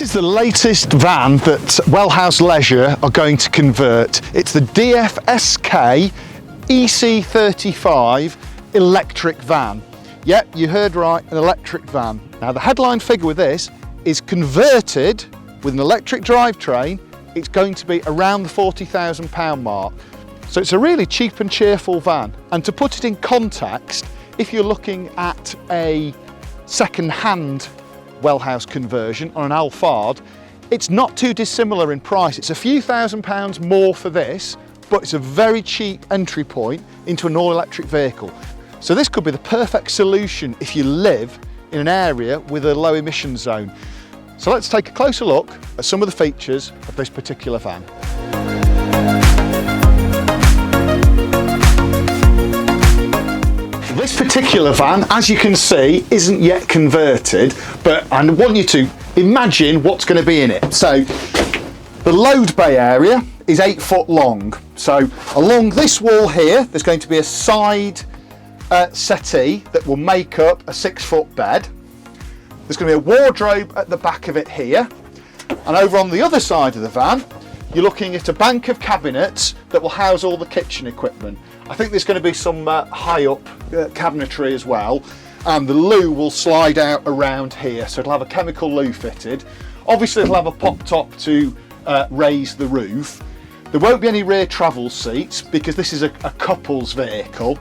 Here's the latest van that Wellhouse Leisure are going to convert. It's the DFSK EC35 electric van. Yep, you heard right, an electric van. Now the headline figure with this is converted with an electric drivetrain. It's going to be around the £40,000 mark. So it's a really cheap and cheerful van. And to put it in context, if you're looking at a second-hand Wellhouse conversion on an Alphard, it's not too dissimilar in price. It's a few £1,000s more for this, but it's a very cheap entry point into an all-electric vehicle. So this could be the perfect solution if you live in an area with a low emission zone. So let's take a closer look at some of the features of this particular van. This particular van, as you can see, isn't yet converted, but I want you to imagine what's going to be in it. So the load bay area is 8 foot long. So along this wall here, there's going to be a side settee that will make up a 6 foot bed. There's going to be a wardrobe at the back of it here. And over on the other side of the van, you're looking at a bank of cabinets that will house all the kitchen equipment. I think there's going to be some high up cabinetry as well, and the loo will slide out around here, so it'll have a chemical loo fitted. Obviously it'll have a pop top to raise the roof. There won't be any rear travel seats because this is a couple's vehicle,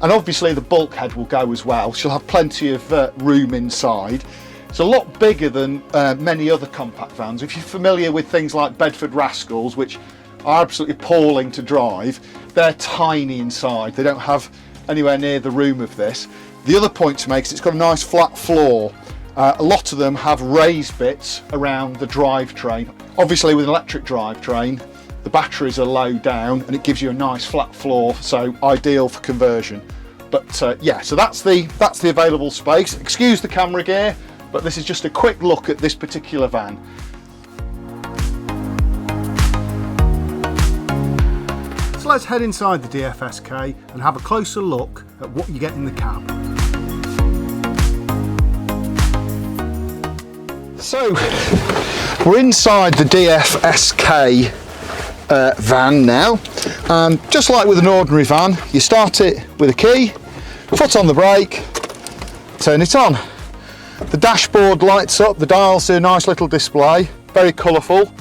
and obviously the bulkhead will go as well. She'll have plenty of room inside. It's a lot bigger than many other compact vans. If you're familiar with things like Bedford Rascals, which are absolutely appalling to drive, they're tiny inside. They don't have anywhere near the room of this. The other point to make is it's got a nice flat floor. A lot of them have raised bits around the drivetrain. Obviously with an electric drivetrain, the batteries are low down and it gives you a nice flat floor, so ideal for conversion. But yeah, so that's the available space. Excuse the camera gear, but this is just a quick look at this particular van. So let's head inside the DFSK and have a closer look at what you get in the cab. So we're inside the DFSK van now, and just like with an ordinary van, you start it with a key, foot on the brake, turn it on. The dashboard lights up, the dials do a nice little display, very colourful,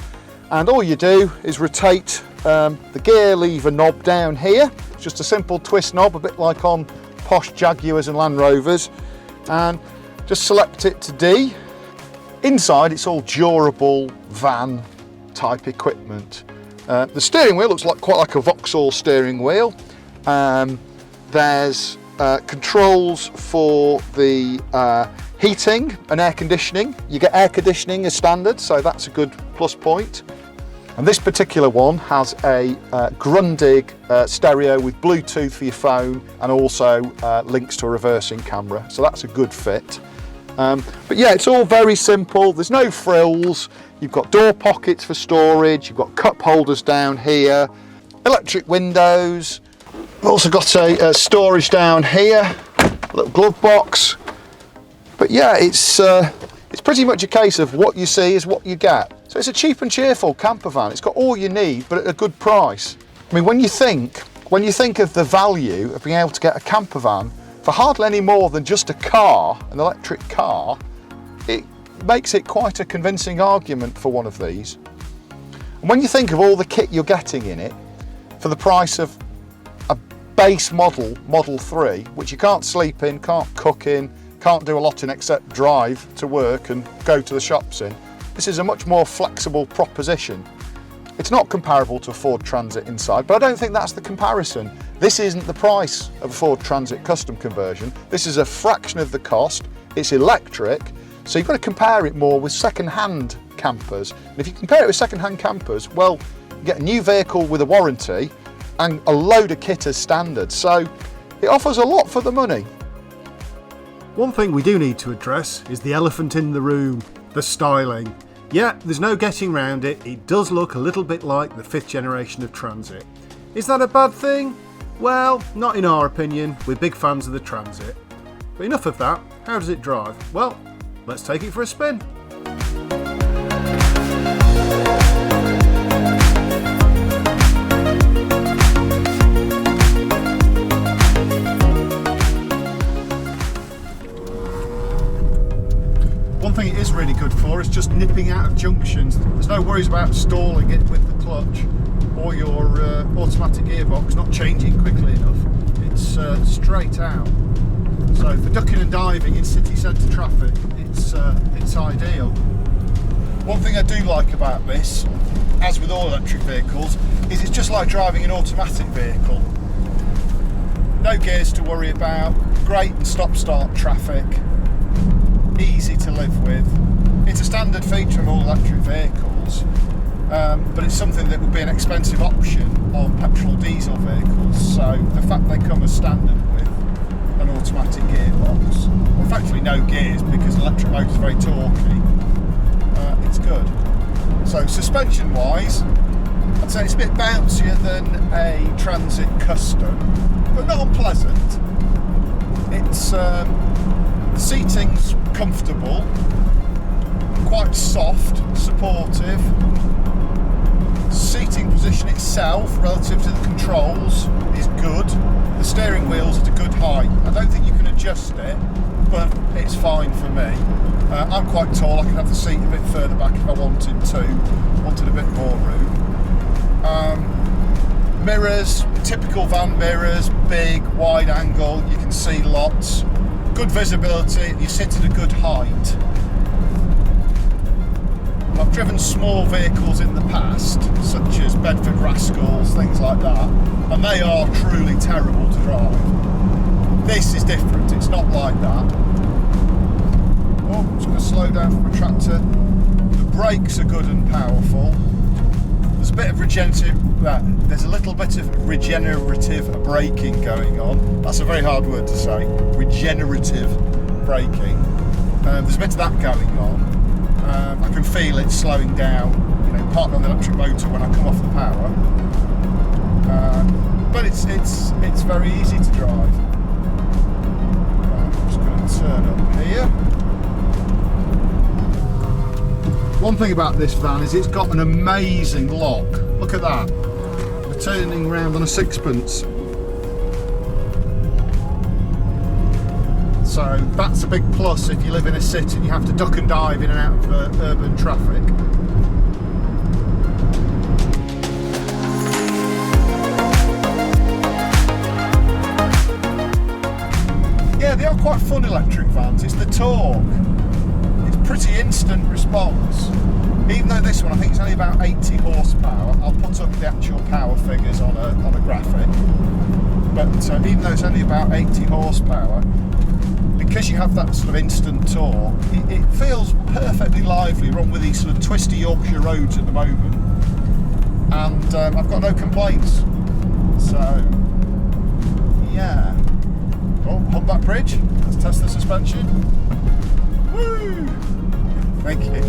and all you do is rotate the gear lever knob down here. It's just a simple twist knob, a bit like on posh Jaguars and Land Rovers, and just select it to D. Inside it's all durable van type equipment. The steering wheel looks quite like a Vauxhall steering wheel. There's controls for the heating and air conditioning. You get air conditioning as standard, so that's a good plus point. And this particular one has a Grundig stereo with Bluetooth for your phone, and also links to a reversing camera, so that's a good fit. But yeah, it's all very simple. There's no frills. You've got door pockets for storage. You've got cup holders down here, electric windows. We've also got a storage down here, a little glove box. But yeah, it's pretty much a case of what you see is what you get. So it's a cheap and cheerful camper van. It's got all you need, but at a good price. I mean, when you think of the value of being able to get a camper van for hardly any more than just a car, an electric car, it makes it quite a convincing argument for one of these. And when you think of all the kit you're getting in it for the price of a base model, Model 3, which you can't sleep in, can't cook in, can't do a lot in except drive to work and go to the shops in, this is a much more flexible proposition. It's not comparable to a Ford Transit inside, but I don't think that's the comparison. This isn't the price of a Ford Transit custom conversion. This is a fraction of the cost. It's electric, so you've got to compare it more with second-hand campers. And if you compare it with second-hand campers, well, you get a new vehicle with a warranty and a load of kit as standard, so it offers a lot for the money. One thing we do need to address is the elephant in the room, the styling. Yeah, there's no getting round it. It does look a little bit like the 5th generation of Transit. Is that a bad thing? Well, not in our opinion. We're big fans of the Transit. But enough of that. How does it drive? Well, let's take it for a spin. really good for is just nipping out of junctions. There's no worries about stalling it with the clutch or your automatic gearbox not changing quickly enough. It's straight out. So for ducking and diving in city centre traffic, it's ideal. One thing I do like about this, as with all electric vehicles, is it's just like driving an automatic vehicle. No gears to worry about, great and stop-start traffic, easy to live with. It's a standard feature on all electric vehicles, but it's something that would be an expensive option on petrol diesel vehicles. So the fact they come as standard with an automatic gearbox, or effectively no gears because an electric motor is very torquey, it's good. So suspension wise, I'd say it's a bit bouncier than a Transit Custom, but not unpleasant. It's the seating's comfortable, quite soft, supportive. Seating position itself relative to the controls is good. The steering wheel's at a good height. I don't think you can adjust it, but it's fine for me. I'm quite tall, I can have the seat a bit further back if I wanted a bit more room. Mirrors, typical van mirrors, big, wide angle, you can see lots. Good visibility, you sit at a good height. I've driven small vehicles in the past, such as Bedford Rascals, things like that, and they are truly terrible to drive. This is different, it's not like that. Oh, I'm just going to slow down from a tractor. The brakes are good and powerful. There's a bit of there's a little bit of regenerative braking going on. That's a very hard word to say. Regenerative braking. There's a bit of that going on. I can feel it slowing down, partly on the electric motor when I come off the power. But it's very easy to drive. Right, I'm just going to turn up here. One thing about this van is it's got an amazing lock. Look at that. We're turning round on a sixpence. So that's a big plus if you live in a city and you have to duck and dive in and out of urban traffic. Yeah, they are quite fun electric vans. It's the torque. Pretty instant response. Even though this one I think it's only about 80 horsepower, I'll put up the actual power figures on a graphic, but even though it's only about 80 horsepower, because you have that sort of instant torque, it feels perfectly lively. We're on with these sort of twisty Yorkshire roads at the moment, and I've got no complaints. So yeah. Oh, humpback bridge, let's test the suspension. Woo! Thank you.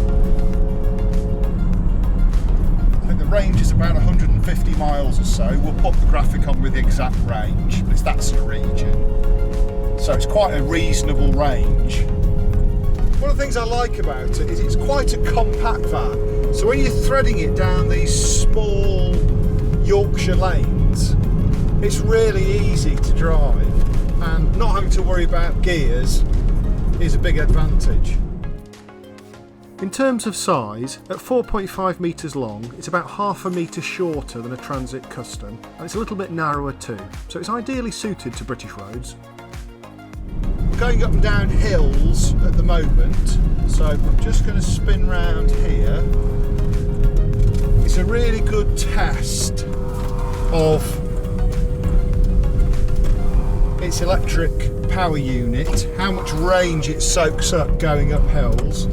I think the range is about 150 miles or so. We'll put the graphic on with the exact range, but it's that sort of region. So it's quite a reasonable range. One of the things I like about it is it's quite a compact van. So when you're threading it down these small Yorkshire lanes, it's really easy to drive, and not having to worry about gears is a big advantage. In terms of size, at 4.5 metres long, it's about half a metre shorter than a Transit Custom, and it's a little bit narrower too, so it's ideally suited to British roads. We're going up and down hills at the moment, so I'm just going to spin round here. It's a really good test of its electric power unit, how much range it soaks up going up hills.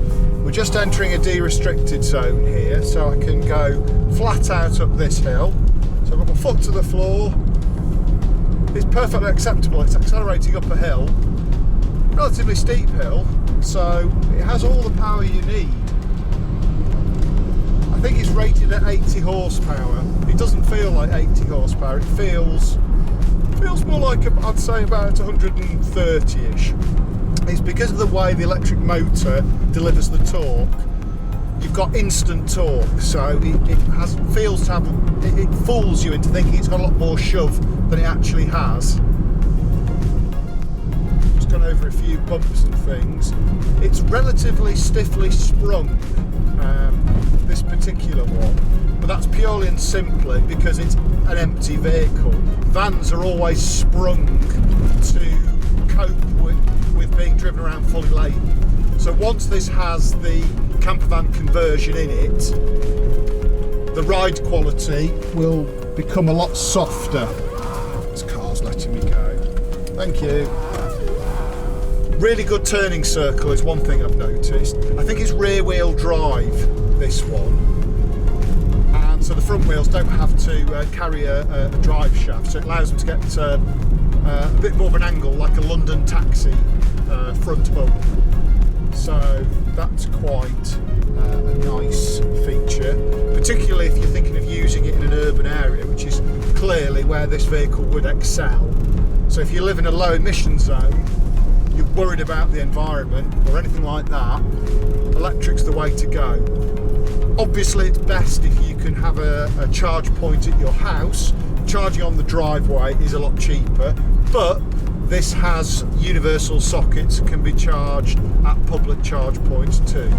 We're just entering a de-restricted zone here, so I can go flat out up this hill. So I've got my foot to the floor. It's perfectly acceptable. It's accelerating up a hill, relatively steep hill, so it has all the power you need. I think it's rated at 80 horsepower. It doesn't feel like 80 horsepower. It feels more like, I'd say, about 130-ish. It's because of the way the electric motor delivers the torque. You've got instant torque, so it fools you into thinking it's got a lot more shove than it actually has. Just gone over a few bumps and things. It's relatively stiffly sprung, this particular one, but that's purely and simply because it's an empty vehicle. Vans are always sprung to cope with being driven around fully laden. So once this has the campervan conversion in it, the ride quality will become a lot softer. This car's letting me go. Thank you. Really good turning circle is one thing I've noticed. I think it's rear wheel drive, this one. And so the front wheels don't have to carry a drive shaft, so it allows them to get a bit more of an angle, like a London taxi front bump. So that's quite a nice feature, particularly if you're thinking of using it in an urban area, which is clearly where this vehicle would excel. So if you live in a low emission zone, you're worried about the environment or anything like that, electric's the way to go. Obviously it's best if you can have a charge point at your house. Charging on the driveway is a lot cheaper, but this has universal sockets, can be charged at public charge points too.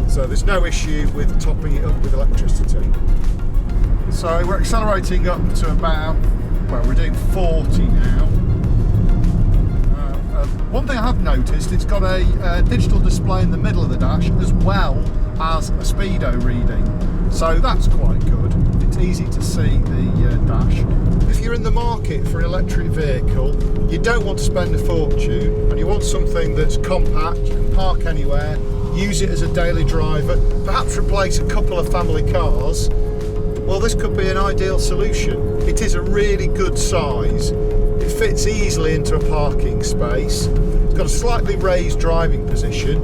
So there's no issue with topping it up with electricity. So we're accelerating up to about, well, we're doing 40 now. One thing I have noticed, it's got a digital display in the middle of the dash as well as a speedo reading. So that's quite good. It's easy to see the dash. If you're in the market for an electric vehicle, you don't want to spend a fortune and you want something that's compact, you can park anywhere, use it as a daily driver, perhaps replace a couple of family cars, well, this could be an ideal solution. It is a really good size. It fits easily into a parking space. It's got a slightly raised driving position,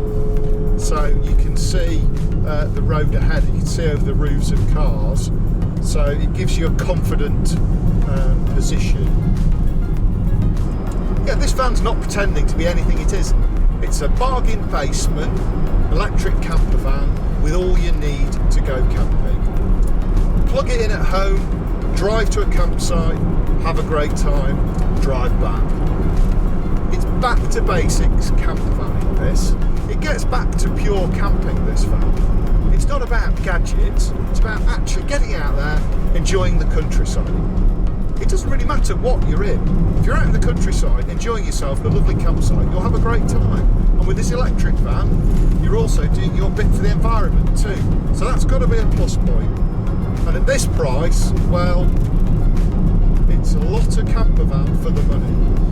so you can see the road ahead, you can see over the roofs of cars, so it gives you a confident position. Yeah, this van's not pretending to be anything it isn't. It's a bargain basement electric camper van with all you need to go camping. Plug it in at home, drive to a campsite, have a great time, drive back. It's back to basics camper vanning this. It gets back to pure camping, this van. It's not about gadgets, it's about actually getting out there, enjoying the countryside. It doesn't really matter what you're in. If you're out in the countryside, enjoying yourself at a lovely campsite, you'll have a great time. And with this electric van, you're also doing your bit for the environment too. So that's got to be a plus point. And at this price, well, it's a lot of camper van for the money.